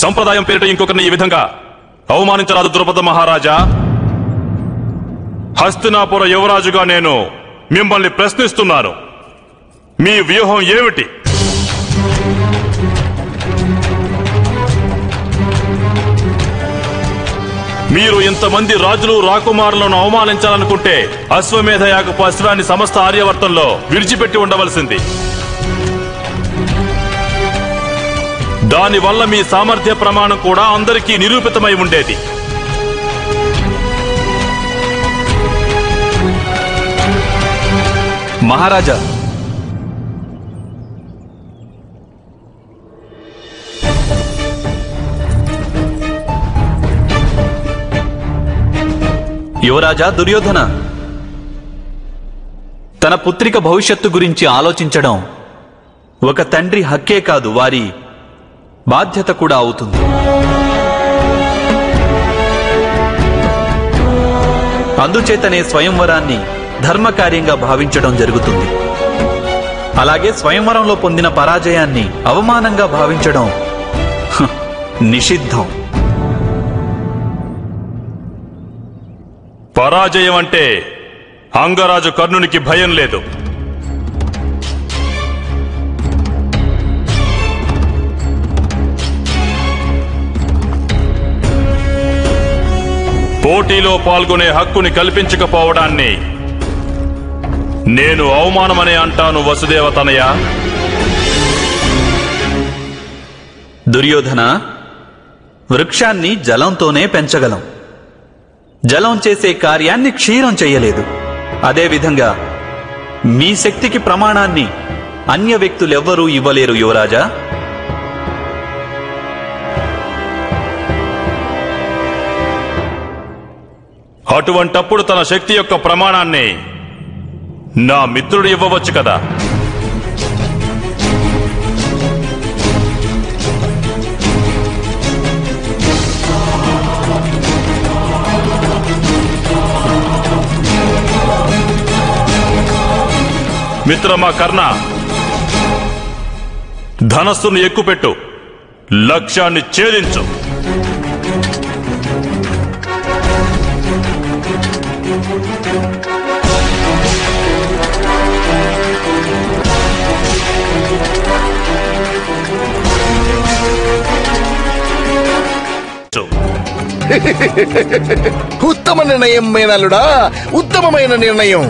సంప్రదాయం పేరిట ఇంకొకరిని ఈ విధంగా అవమానించరాదు ద్రుపద మహారాజా. హస్తినాపుర యువరాజుగా నేను మిమ్మల్ని ప్రశ్నిస్తున్నాను. మీ వ్యూహం ఏమిటి? మీరు ఇంతమంది రాజులు రాకుమారులను అవమానించాలనుకుంటే అశ్వమేధ యాగపు అశ్వాన్ని సమస్త ఆర్యవర్తంలో విడిచిపెట్టి ఉండవలసింది. దానివల్ల మీ సామర్థ్య ప్రమాణం కూడా అందరికీ నిరూపితమై ఉండేది. మహారాజా, యువరాజా దుర్యోధన తన పుత్రిక భవిష్యత్తు గురించి ఆలోచించడం ఒక తండ్రి హక్కే కాదు, వారి బాధ్యత కూడా అవుతుంది. అందుచేతనే స్వయంవరాన్ని ధర్మకార్యంగా భావించడం జరుగుతుంది. అలాగే స్వయంవరంలో పొందిన పరాజయాన్ని అవమానంగా భావించడం నిషిద్ధం. పరాజయం అంటే అంగరాజు కర్ణునికి భయం లేదు. పోటీలో పాల్గొనే హక్కుని కల్పించకపోవడాన్ని నేను అవమానమనే అంటాను వసుదేవతనయ. దుర్యోధన, వృక్షాన్ని జలంతోనే పెంచగలం, జలం చేసే కార్యాన్ని క్షీరం చెయ్యలేదు. అదేవిధంగా మీ శక్తికి ప్రమాణాన్ని అన్య వ్యక్తులెవ్వరూ ఇవ్వలేరు యువరాజా. అటువంటప్పుడు తన శక్తి యొక్క ప్రమాణాన్ని నా మిత్రుడు ఇవ్వవచ్చు కదా. మిత్రమా కర్ణ, ధనస్సును ఎక్కుపెట్టు, లక్ష్యాన్ని ఛేదించు. ఉత్తమ నిర్ణయం మేనలుడా, ఉత్తమమైన నిర్ణయం.